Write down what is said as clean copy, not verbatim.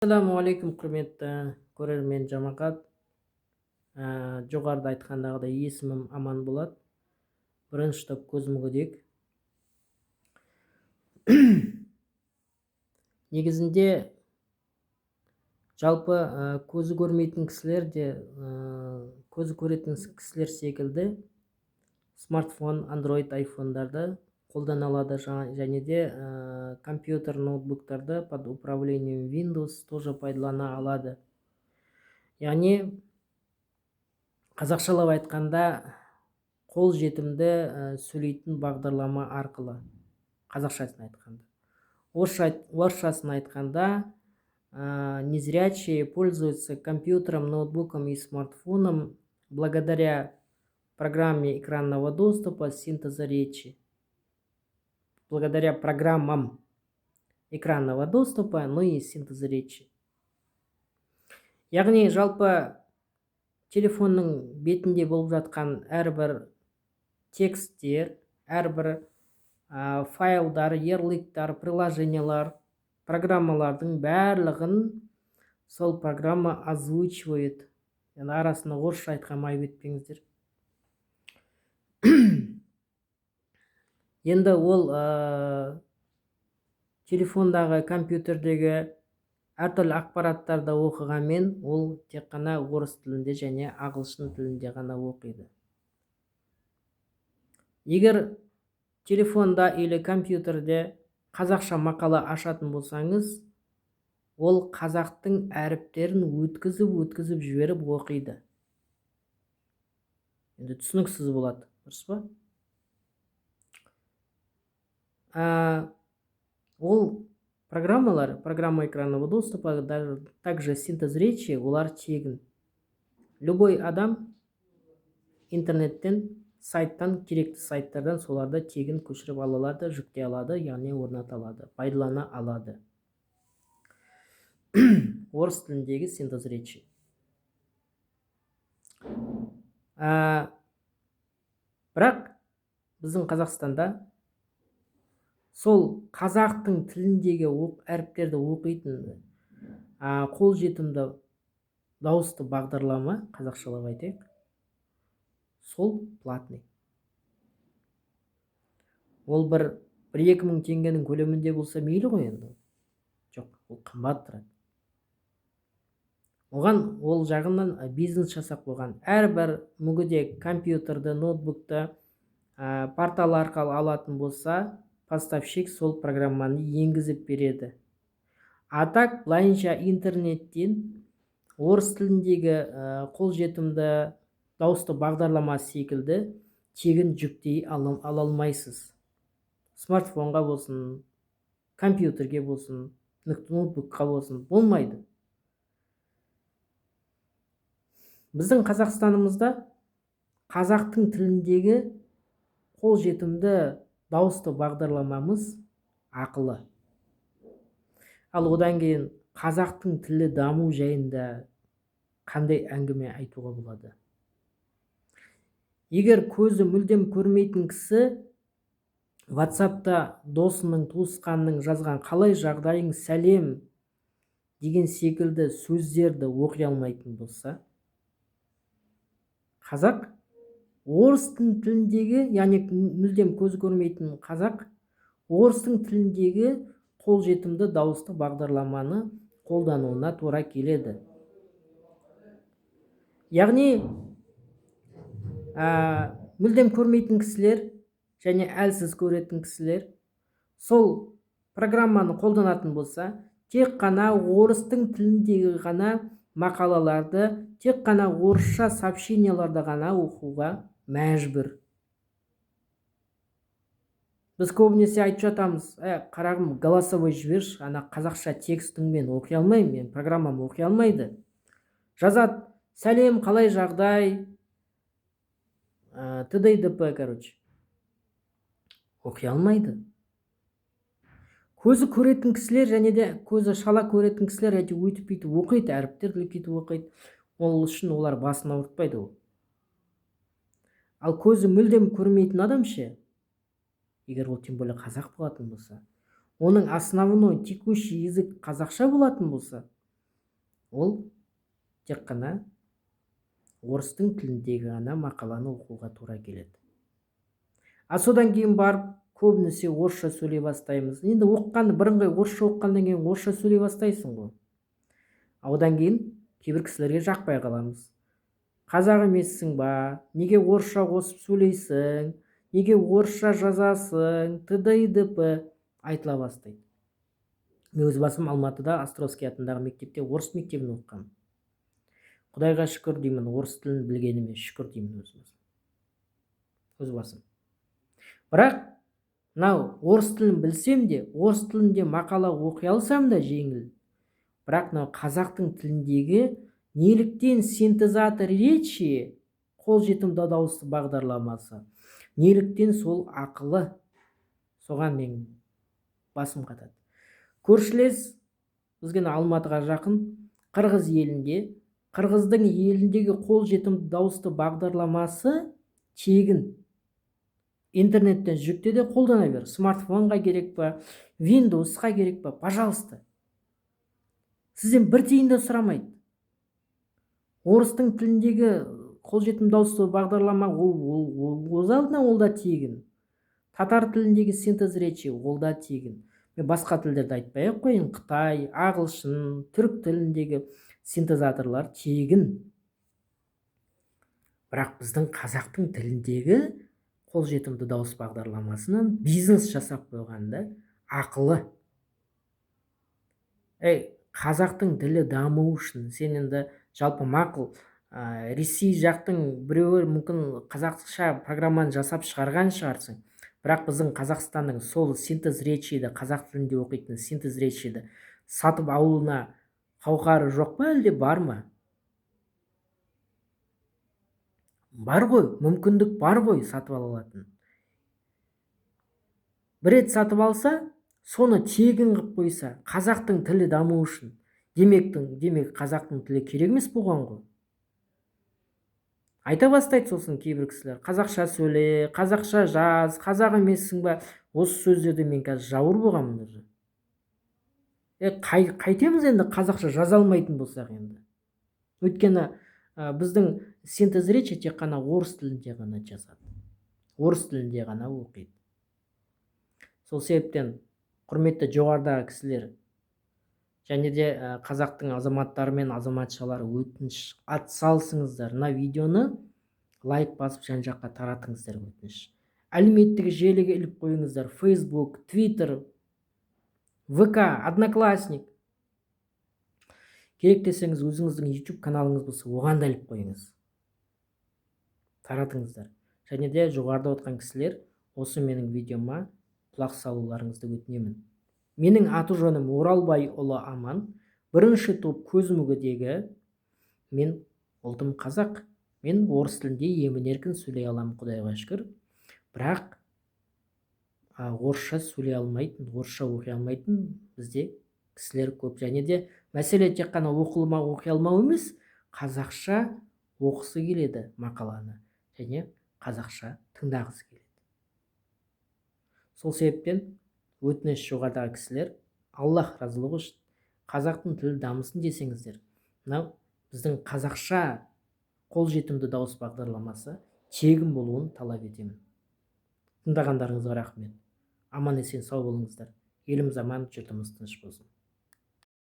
Ассалаумағалейкум, құрметті көрермен жамағат. Жоғарыда айтқандағыдай есімім Аман болады. Бірінші топ көз мүгедек. Негізінде жалпы көзі көрмейтін кісілер де көзі көретін кісілер секілді смартфон, Android, айфондарды қолдана алады, және де компьютер, ноутбуктарды под управлением Windows тоже пайдалана алады. Яғни қазақшалап айтқанда қол жетімді сөйлейтін бағдарлама арқылы, қазақшасын айтқанда. Орысшасын айтқанда незрячие пользуются компьютером, ноутбуком и смартфоном благодаря программе экранного доступа синтеза речи. Благодаря программам экранного доступа, ну и синтеза речи. Яғни жалпы телефонның бетінде болып жатқан әрбір тексттер, әрбір файлдар, ярлыктар, приложениялар, программалардың барлығын сол программа озвучивает. Yani арасында орысша айтқан айып етпеңіздер. Енді ол телефондағы, компьютердегі әртүрлі ақпараттарды оқығанмен ол тек қана орыс тілінде және ағылшын тілінде ғана оқиды. Егер телефонда или компьютерде қазақша мақала ашатын болсаңыз, ол қазақтың әріптерін өткізіп жіберіп оқиды. Енді түсініксіз болады, дұрыс па? Ол программалар, программа экранного доступа, также синтез речи, олар тегін. Любой адам интернеттен, сайттан, керекті сайттардан соларды тегін көшіріп ала алады, жүктей алады, яғни орната алады, пайдалана алады. Орыс тіліндегі синтез речи. Бірақ біздің Қазақстанда сол қазақтың тіліндегі әріптерді оқитын қол жетімді дауысты бағдарлама, қазақшалап айтайық, сол платный. Ол 1-2 мың теңгенің көлемінде болса мейлі ғой енді. Жоқ, ол қымбат тұрады. Оған ол жағынан бизнес жасап қойған. Әрбір мүгедек компьютерді, ноутбукты портал арқылы алатын болса, поставщик сол программаны енгізіп береді. Так, былайынша интернеттен орыс тіліндегі қол жетімді дауысты бағдарлама секілді тегін жүктей ала алмайсыз. Смартфонға болсын, компьютерге болсын, ноутбукқа болсын, болмайды. Біздің Қазақстанымызда қазақтың тіліндегі қол жетімді дауысты бағдарламамыз ақылы. Ал одан кейін қазақтың тілі даму жайында қандай әңгіме айтуға болады? Егер көзі мүлдем көрмейтін кісі WhatsApp'та досының, туысқанның жазған қалай жағдайың, сәлем деген секілді сөздерді оқи алмайтын болса, қазақ орыстың тіліндегі, яғни мүлдем көзі көрмейтін қазақ орыстың тіліндегі қол жетімді дауысты бағдарламаны қолдануына тура келеді. Яғни мүлдем көрмейтін кісілер және әлсіз көретін кісілер сол программаны қолданатын болса, тек қана орыстың тіліндегі ғана мақалаларды, тек қана орысша сообщенияларды ғана оқуға мәжбүр. Біз көбінесе айтып жатамыз, қарағым, голосовой жіберші, қазақша текстіңмен оқи алмаймын, мен программам оқи алмайды. Жазады, сәлем, қалай жағдай, т.д. короче. Оқи алмайды. Көзі көретін кісілер және де көзі шала көретін кісілер өйтіп бүйтіп оқиды, әріптерді бүйтіп оқиды. Ол үшін олар басын ауыртпайды ол. Ал көзі мүлдем көрмейтін адам ше, егер ол тем более қазақ болатын болса, оның основной текущий язык қазақша болатын болса, ол тек қана орыстың тіліндегі ғана мақаланы оқуға тура келеді. Содан кейін барып көбінесе орысша сөйлей бастаймыз. Енді оққанды бірыңғай орысша оққаннан кейін орысша сөйлей бастайсың ғой. Одан кейін кейбір кісілерге жақпай қаламыз. Қазақ емессің ба? Неге орысша қосып сөйлейсің? Неге орысша жазасың? т.д. айтыла бастайды. Мен өз басым Алматыда Островский атындағы мектепте орыс мектебін оқығанмын. Құдайға шүкір деймін, орыс тілін білгеніме шүкір деймін өз басым. Бірақ мынау орыс тілін білсем де, орыс тілінде мақала оқи алсам да жеңіл. Бірақ мынау қазақтың тіліндегі неліктен синтезатор речи, қолжетімді дауысты бағдарламасы, неліктен сол ақылы, соған мен басым қатады. Көршілес бізге Алматыға жақын Қырғыз елінде, Қырғыздың еліндегі қолжетімді дауысты бағдарламасы тегін. Интернеттен жүкте де қолдана бер. Смартфонға керек па, Windows'қа керек па, пожалуйста. Сізден бір тиын да сұрамайды. Орыстың тіліндегі қолжетімді дауысты бағдарлама өз алдына ол да тегін. Татар тіліндегі синтез речи ол да тегін. Мен басқа тілдерді айтпай-ақ қояйын, Қытай, ағылшын, түрік тіліндегі синтезаторлар тегін. Бірақ біздің қазақтың тіліндегі қолжетімді дауыс бағдарламасынан бизнес жасап қойғанда ақылы. Қазақтың тілі даму үшін сен енді жалпы мақұл Ресей жақтың біреуі мүмкін қазақша программаны жасап шығарған шығарсың. Бірақ біздің Қазақстанның сол синтез речиді, қазақ тілінде оқитын синтез речиді сатып алуына қауқары жоқ па, әлде бар ма? Бар ғой, мүмкіндік бар ғой сатып алатын. Бір рет сатып алса, соны тегін қылып қойса, қазақтың тілі даму үшін. Демек қазақтың тілі керек емес болған ғой. Айта бастайды сосын кейбір кісілер, қазақша сөйле, қазақша жаз, қазақ емессің ба? Осы сөздерде мен қазір жауыр болғанмын уже. Қайтеміз енді қазақша жаза алмайтын болсақ енді. Өйткені біздің синтез речи тек қана орыс тілінде ғана жазады. Орыс тілінде ғана оқиды. Сол себептен құрметті жоғарыдағы кісілер және де қазақтың азаматтары мен азаматшалары өтініш атсалысыңыздар. Мына видеоны лайк басып жан-жаққа таратыңыздар өтініш. Әлеуметтік желіге іліп қойыңыздар. Facebook, Twitter, ВК, Одноклассник. Керек десеңіз өзіңіздің YouTube каналыңыз болса, оған да іліп қойыңыз. Таратыңыздар. Және де жоғарыда отқан кісілер осы менің видеома құлақ салуларыңызды өтінемін. Менің аты жөнім Оралбай ұлы Аман. Бірінші топ көз мүгедегі. Мен ұлтым қазақ. Мен орыс тілінде емін-еркін сөйлей аламын, Құдайға шүкір. Бірақ орысша сөйлей алмайтын, орысша оқи алмайтын бізде кісілер көп. Және де мәселе тек қана оқи алмау емес, қазақша оқысы келеді мақаланы және қазақша тыңдағысы келеді. Сол себептен өтініш жоғарыдағы кісілер, Аллах разылығы үшін қазақтың тілі дамысын десеңіздер, мынау біздің қазақша қолжетімді дауыс бағдарламасы тегін болуын талап етемін. Тыңдағандарыңызға рахмет. Аман есен сау болыңыздар. Еліміз аман, жұртымыз тыныш болсын.